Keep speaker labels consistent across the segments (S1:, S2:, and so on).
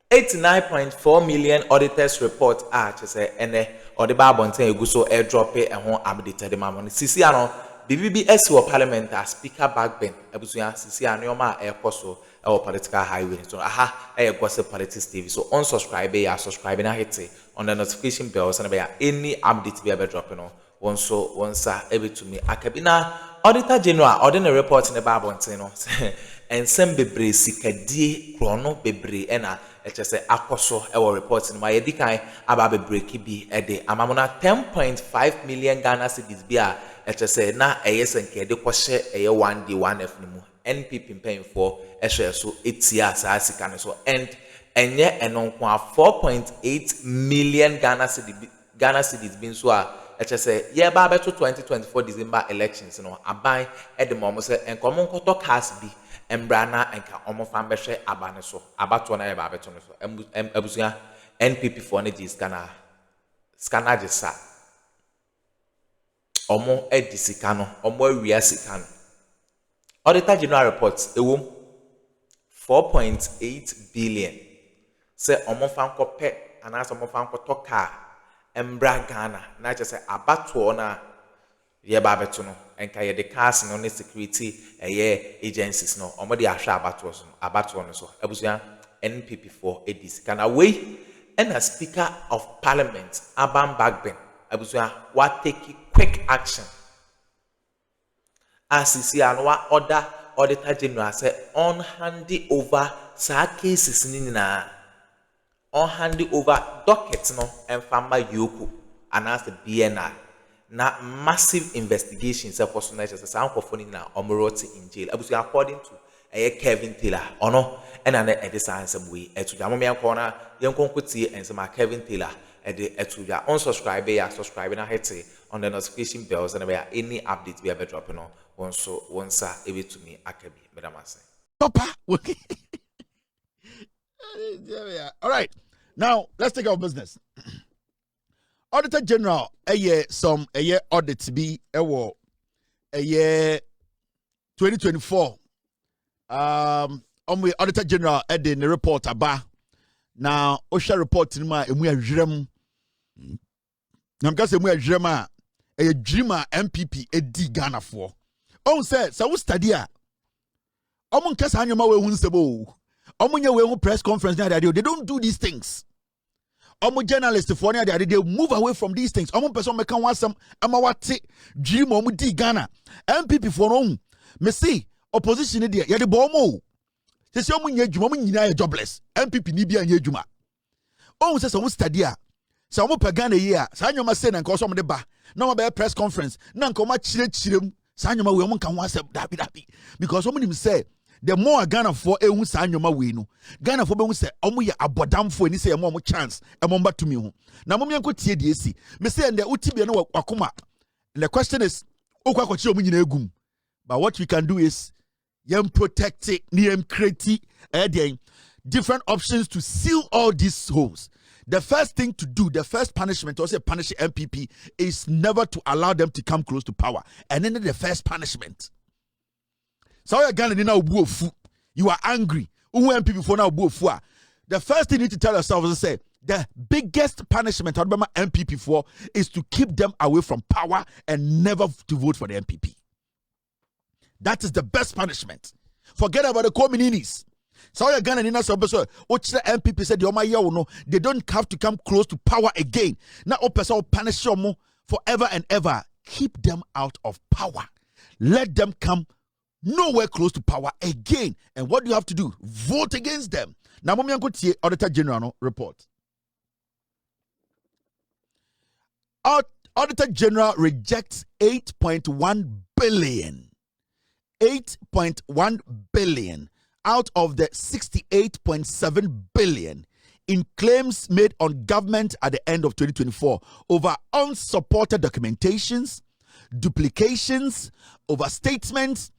S1: 89.4 million auditors report just say ene or the Babonten egu so airdrop e ho updated the mamon sisi ano BBB esi parliament as speaker Bagbin ebusuya sisi anoma e koso e political highway so aha e gossip politics TV so unsubscribe ya subscribe na hit on the notification bell so na be any update be ebe drop no wonsa ebetumi akabina auditor general ordinary report ne Babonten no ensem bebre sikadie krono bebre ena HSA akoso ewo report in my edikan aba be break bi ede amamona 10.5 million Ghana cedis bia HSA na eyesenke de kwhye eye 1D 1F nimu NPP pen for ehwe so etia sa sika no so and enye enonko 4.8 million Ghana cedis bin so a HSA ye ba beto 2024 December elections no aban edemo se enkomo nkoto cast bi embrana enka omofan behwe abane so abato na ye ba beto no so abusuya NPP for ne dis scanner jesa omo edi sika no omo awia sika no auditor general reports ewom 4.8 billion se omofan kope anasa omofan kotoka embra Ghana na jese abato na ye ba beto no enka ye de cars no ne security agencies no omo de ahwe abato no so abusuya NPP for edis kana we and a speaker of parliament Aban Bagbin abusuya what take quick action as see anwa order auditor general say on handy over sa cases ni na on handy over docket no emfama EOCO and as the BNI na massive investigations for sonation say some for na omoroti in jail abusuya according to Kevin Taylor ono and an edisa some way etu da momia corner yenkonkotie and some Kevin Taylor etu ya unsubscribe ya subscribe na hit on the notification bells and any updates we ever drop no onsa ebe to me akabi medamase
S2: papa. All right, now let's take our business. Auditor General some audit be a year 2024 we Auditor General in the report aba now OSHA report in my emu adwrem na mka se emu adwrem a dreamer NPP edi Ghana for on say so we study a omo nka sa anyoma we hu nsebo omo nya we hu press conference na they don't do these things. Omo journalists for they move away from these things. Omo person make one some amawate dream omo di Ghana NPP for no me see opposition there ye de bomo se se omo nya dwuma omo nyina jobless NPP ni bia nya dwuma on se so we study a se omo pa Ghana yi a sa anyoma say na nka so omo de ba na omo be press conference na nka omo chirechirem sa anyoma we omo nka one step dabi because omo nim say the more Ghana for ehun sa anyoma we no Ghana for be hu say omo ye abodamfo ni say omo chance emo mba tumi hu na mo mianko tie de esi me say and the utibia no wakoma. The question is okwa kwachi omo nyina egum, but what we can do is yem protect it, yem create different options to seal all these holes. The first thing to do, the first punishment, also punish MPP, is never to allow them to come close to power. And then the first punishment. So you are angry. MPP for now the first thing you need to tell yourself is to say the biggest punishment MPP for is to keep them away from power and never to vote for the MPP. That is the best punishment. Forget about the communities. So you're Ghana in so which the MPP said they don't have to come close to power again. Now punish them forever and ever. Keep them out of power. Let them come nowhere close to power again. And what do you have to do? Vote against them. Now Momianko Auditor General report. Auditor General rejects 8.1 billion. 8.1 billion out of the 68.7 billion in claims made on government at the end of 2024 over unsupported documentations, duplications, overstatements,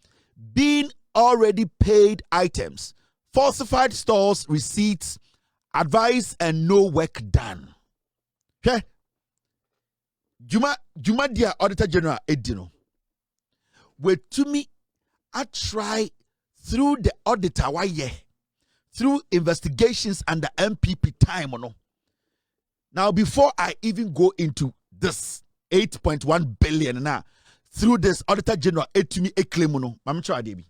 S2: being already paid items, falsified stores, receipts, advice, and no work done. Okay? Juma dia Auditor General Edino. With to me I try through the auditor through investigations under NPP time or no. Now, before I even go into this 8.1 billion now, through this Auditor General, to me a claim no, I'm trying to be.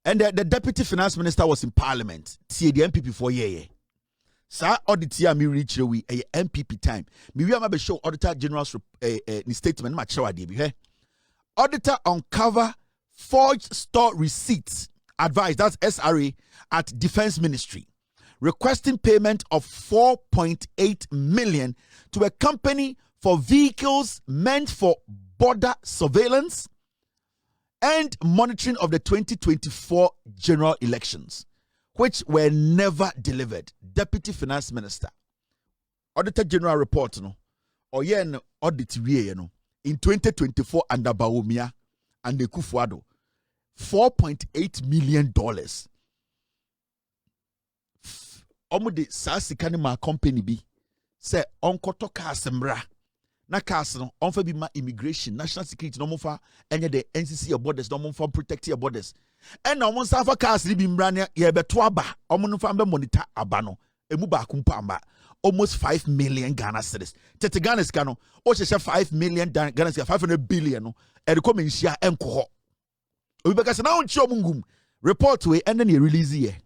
S2: And the Deputy Finance Minister was in Parliament. See the NPP for year. Sir, audit here me reach we a NPP time. Me we am show Auditor General's statement. Match show adi. Auditor uncover forged store receipts. Advice, that's SRA at Defense Ministry, requesting payment of 4.8 million to a company for vehicles meant for border surveillance and monitoring of the 2024 general elections, which were never delivered. Deputy Finance Minister, Auditor General report no, or yen audit no, in 2024 under Bawumia and the Kufuado, $4.8 million. Omude sasikani ma company bi say onkoto cars mra na cars no onfa bi ma immigration national security no monfa enye the NCC your borders no monfa protect your borders and no monsa fa cars bi mra ne ye beto aba omo no fa be monitor aba no emu ba kumpa amba almost 5 million Ghana cedis tete Ghana ska no o hye 5 million Ghana cedis 500 billion no e come nhia enko ho obi beka se na onchi omungum report we and then you release here.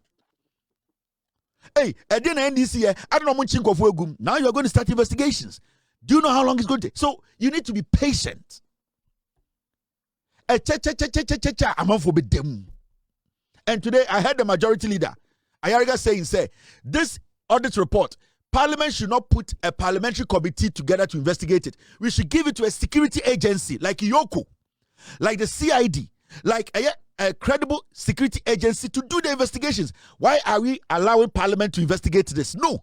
S2: Hey, I didn't end this year. I don't know much of gum. Now you are going to start investigations. Do you know how long it's going to take? So you need to be patient. And today I heard the majority leader, Ayariga, saying, this audit report, Parliament should not put a parliamentary committee together to investigate it. We should give it to a security agency like EOCO, like the CID, like a credible security agency to do the investigations. Why are we allowing Parliament to investigate this? No.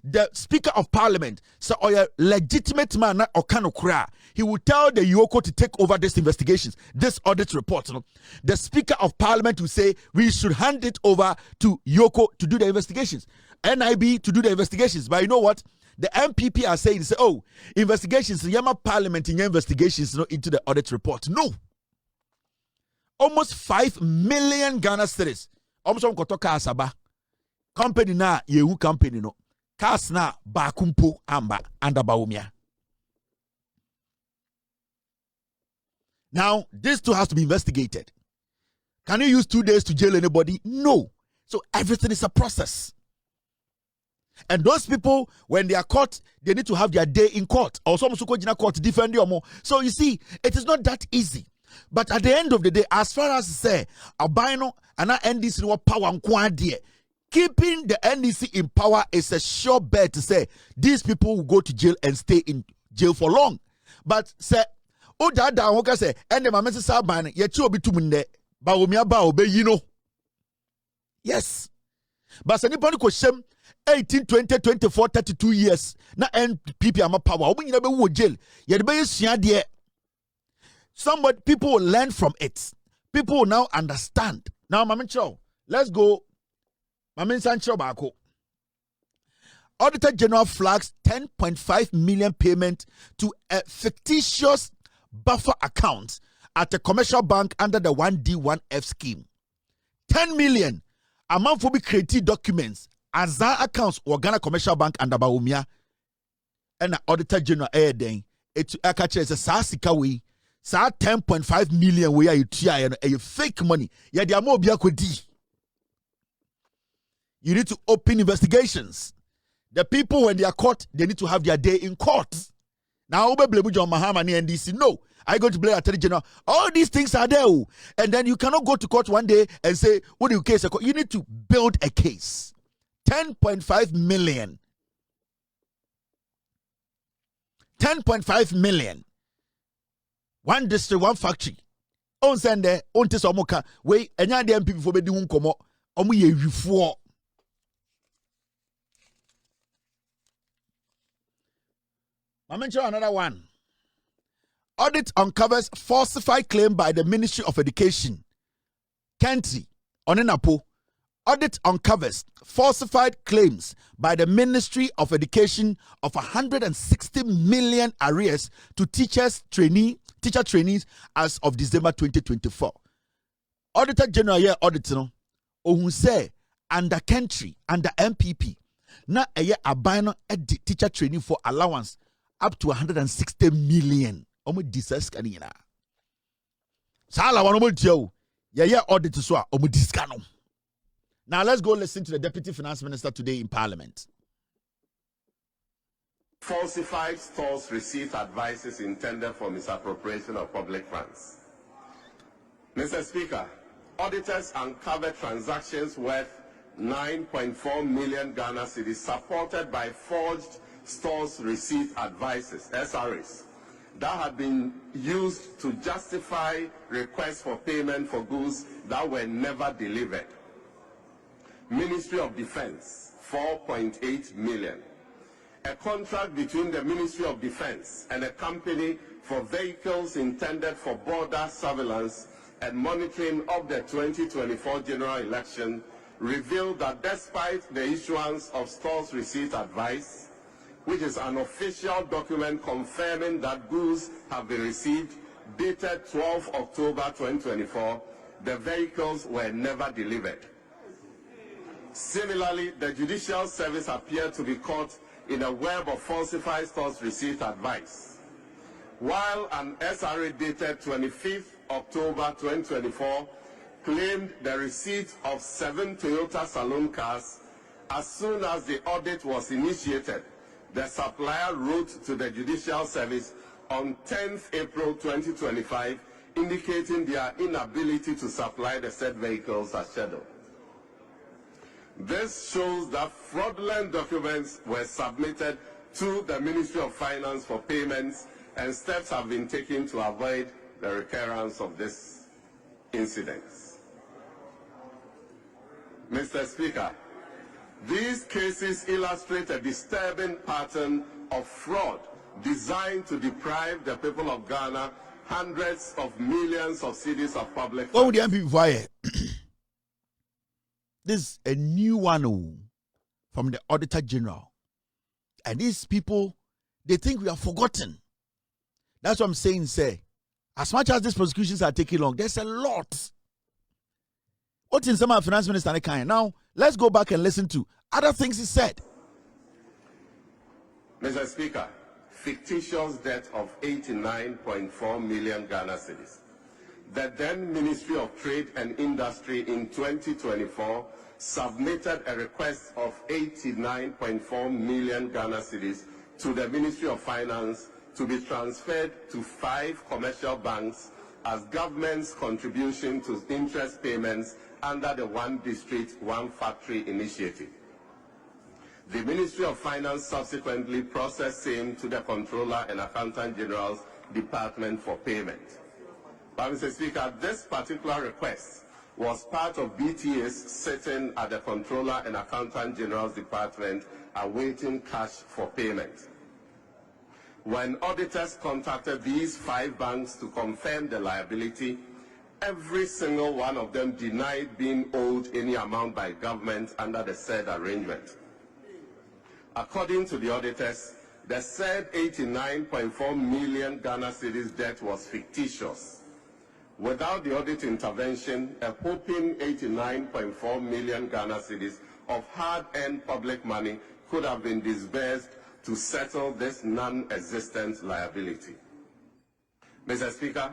S2: The Speaker of Parliament, so a legitimate man or kanokra, he will tell the EOCO to take over this investigations, this audit report. You know? The Speaker of Parliament will say we should hand it over to EOCO to do the investigations, NIB to do the investigations. But you know what? The NPP are saying, say, oh, investigations, Yama Parliament in your investigations, you know, into the audit report. No. Almost 5 million Ghana cedis. Almost on koto kasaba. Company na yehu company no. Kas na bakumpo amba under Bawumia. Now, this too has to be investigated. Can you use 2 days to jail anybody? No. So everything is a process. And those people, when they are caught, they need to have their day in court. Or some sukojina court defend you more. So you see, it is not that easy. But at the end of the day, as far as say Albino and our NDC no power and quantity, keeping the NDC in power is a sure bet to say these people will go to jail and stay in jail for long. But say, oh, that okay say, and the mamma says, "Sabine, yet you be too many, Bawumia Baobe, you know." Yes, but anybody could shame 18, 20, 24, 32 years. Na NPP am a power. When you never would jail, yet be there. Somebody, people will learn from it. People will now understand. Now, Mamin Chow, let's go. Mamin Sancho Bako. Auditor General flags 10.5 million payment to a fictitious buffer account at a commercial bank under the 1D1F scheme. 10 million amount for be created documents as that accounts or Ghana Commercial Bank under Bawumia and Auditor General Airden. It's a catcher is a Sasika way. Sa 10.5 million where you try and a fake money. Yeah, they are more biakwedi. You need to open investigations. The people, when they are caught, they need to have their day in court. Now, Mahama and NDC. No, I go to blame Attorney General. All these things are there. And then you cannot go to court one day and say, what do you case? You need to build a case. 10.5 million. 10.5 million. One district, one factory. On Sunday, on Tesomoka, we and the NPP for bedroom come on ye before. I mention another one. Audit uncovers falsified claim by the Ministry of Education. Kenti, Onenapo. Audit uncovers falsified claims by the Ministry of Education of 160 million arrears to teacher trainees as of December 2024. Auditor General here audit no. Ohun say under country, under NPP. Na eye abano edi teacher training for allowance up to 160 million. Omo discuss kanina. Sala wano mo dio. Yeah, audit so omo discano. Now let's go listen to the Deputy Finance Minister today in Parliament.
S3: Falsified stores receipt advices intended for misappropriation of public funds. Mr. Speaker, auditors uncovered transactions worth 9.4 million Ghana cedis supported by forged stores receipt advices, SRAs, that had been used to justify requests for payment for goods that were never delivered. Ministry of Defense, 4.8 million. A contract between the Ministry of Defense and a company for vehicles intended for border surveillance and monitoring of the 2024 general election revealed that despite the issuance of stores receipt advice, which is an official document confirming that goods have been received, dated 12 October 2024, the vehicles were never delivered. Similarly, the Judicial Service appeared to be caught in a web of falsified stores receipt advice. While an SRA dated 25th October 2024 claimed the receipt of 7 Toyota saloon cars, as soon as the audit was initiated, the supplier wrote to the Judicial Service on 10th April 2025, indicating their inability to supply the said vehicles as scheduled. This shows that fraudulent documents were submitted to the Ministry of Finance for payments, and steps have been taken to avoid the recurrence of this incident. Mr. Speaker, these cases illustrate a disturbing pattern of fraud designed to deprive the people of Ghana hundreds of millions of cedis of public funds.
S2: What would the MPP fire? This is a new one from the Auditor General. And these people, they think we are forgotten. That's what I'm saying, say. As much as these prosecutions are taking long, there's a lot. What's in some of Finance Minister kind? Now, let's go back and listen to other things he said.
S3: Mr. Speaker, fictitious debt of 89.4 million Ghana cedis. The then Ministry of Trade and Industry in 2024 submitted a request of 89.4 million Ghana cedis to the Ministry of Finance to be transferred to 5 commercial banks as government's contribution to interest payments under the One District, One Factory initiative. The Ministry of Finance subsequently processed same to the Controller and Accountant General's Department for payment. But Mr. Speaker, this particular request was part of BTA's sitting at the Controller and Accountant General's Department awaiting cash for payment. When auditors contacted these 5 banks to confirm the liability, every single one of them denied being owed any amount by government under the said arrangement. According to the auditors, the said 89.4 million Ghana cedis debt was fictitious. Without the audit intervention, a whopping 89.4 million Ghana cedis of hard-earned public money could have been disbursed to settle this non-existent liability. Mr. Speaker,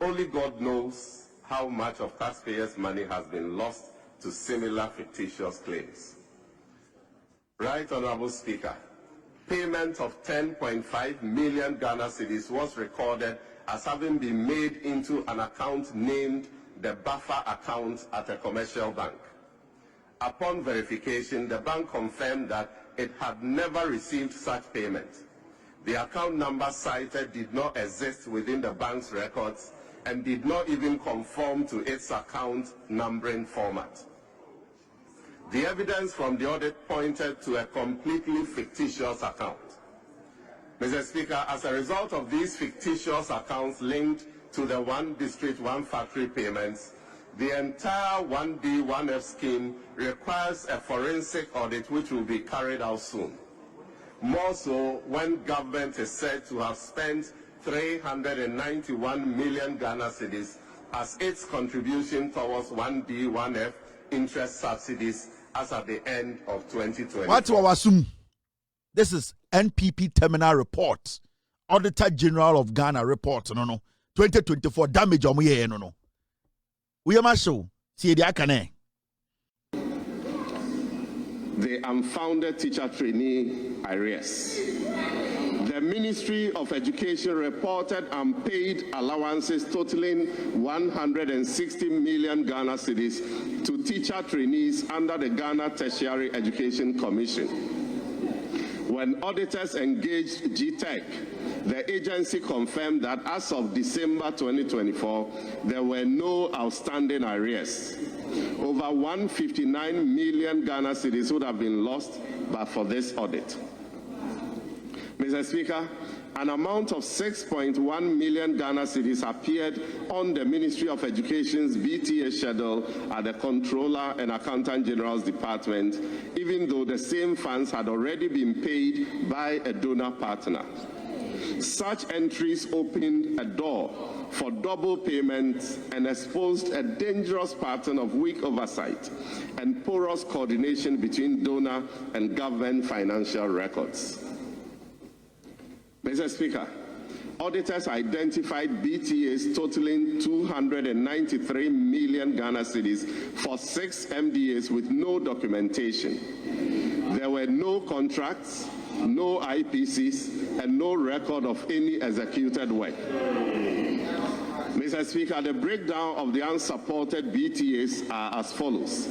S3: only God knows how much of taxpayers' money has been lost to similar fictitious claims. Right Honorable Speaker, payment of 10.5 million Ghana cedis was recorded as having been made into an account named the buffer account at a commercial bank. Upon verification, the bank confirmed that it had never received such payment. The account number cited did not exist within the bank's records and did not even conform to its account numbering format. The evidence from the audit pointed to a completely fictitious account. Mr. Speaker, as a result of these fictitious accounts linked to the One District, One Factory payments, the entire 1D, 1F scheme requires a forensic audit which will be carried out soon. More so when government is said to have spent 391 million Ghana cedis as its contribution towards 1B, 1F interest subsidies as at the end of 2020.
S2: What we assume? This is NPP terminal report. Auditor General of Ghana report. No. 2024 damage on we no. We are show. See the akane.
S3: The unfounded teacher trainee arrears. The Ministry of Education reported unpaid allowances totaling 160 million Ghana cedis to teacher trainees under the Ghana Tertiary Education Commission. When auditors engaged GTEC, the agency confirmed that as of December 2024, there were no outstanding arrears. Over 159 million Ghana cedis would have been lost but for this audit. Mr. Speaker, an amount of 6.1 million Ghana cedis appeared on the Ministry of Education's BTA schedule at the Controller and Accountant General's Department, even though the same funds had already been paid by a donor partner. Such entries opened a door for double payments and exposed a dangerous pattern of weak oversight and porous coordination between donor and government financial records. Mr. Speaker, auditors identified BTAs totaling 293 million Ghana cedis for 6 MDAs with no documentation. There were no contracts, no IPCs, and no record of any executed work. Mr. Speaker, the breakdown of the unsupported BTAs are as follows.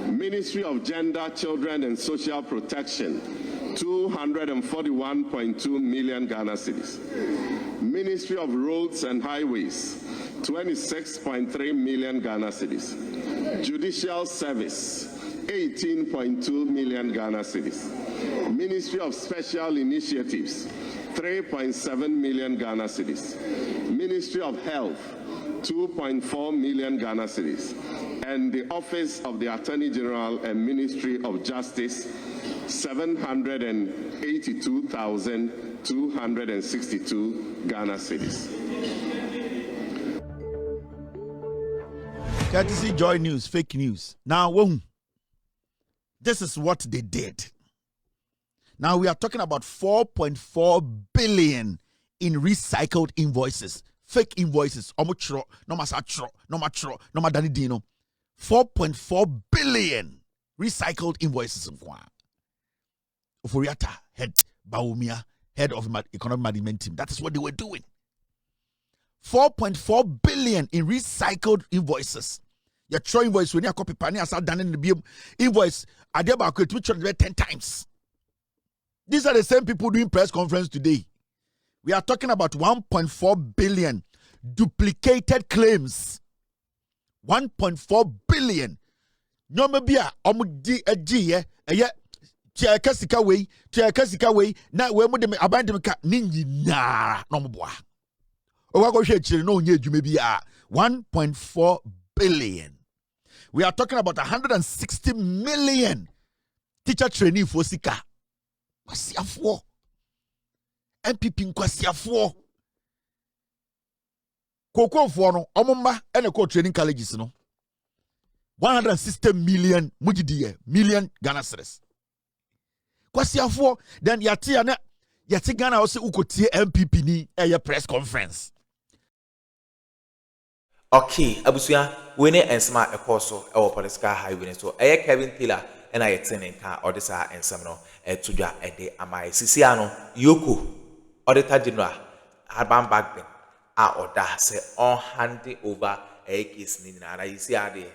S3: Ministry of Gender, Children and Social Protection, 241.2 million Ghana cedis. Ministry of Roads and Highways, 26.3 million Ghana cedis. Judicial Service, 18.2 million Ghana cedis. Ministry of Special Initiatives, 3.7 million Ghana cedis. Ministry of Health, 2.4 million Ghana cedis. And the Office of the Attorney General and Ministry of Justice, 782,262 Ghana cedis.
S2: Courtesy Joy News, fake news. Now, this is what they did. Now we are talking about 4.4 billion in recycled invoices, fake invoices. 4.4 billion recycled invoices. Oforiata, head Bawumia, head of economic management team. That is what they were doing. 4.4 billion in recycled invoices. Your try invoice when you copy pani as done in the invoice. I did about which 10 times. These are the same people doing press conference today. We are talking about 1.4 billion duplicated claims. 1.4 billion. No mebia omudi eji tia kasika we na we mu de abandem ka ninyi no mboa. Owa go hwe chire no onye adwuma bia 1.4 billion. We are talking about 160 million teacher trainee for sika. Kwasiafo. NPP nkwasiafo. Kokofo no omumba ene ko training colleges no. 160 million million Ghana cedis. Kwasiafo then yati Ghana also ukotie NPP ni press conference.
S1: Okay, abusuya we ne ensema ekoso e political highway so Kevin Taylor and I attending ka auditor ensem no tudwa de amai sisia no EOCO Auditor General Harban Bagbin order say on handing over case ni na you see ade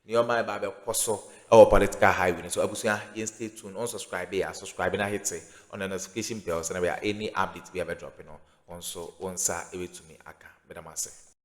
S1: Nioma Babe Koso our political highway. So abusuya stay tuned, unsubscribe here, subscribe and hit on the notification bell so that we are any updates we ever dropping on so once away to me aka. Bedamase.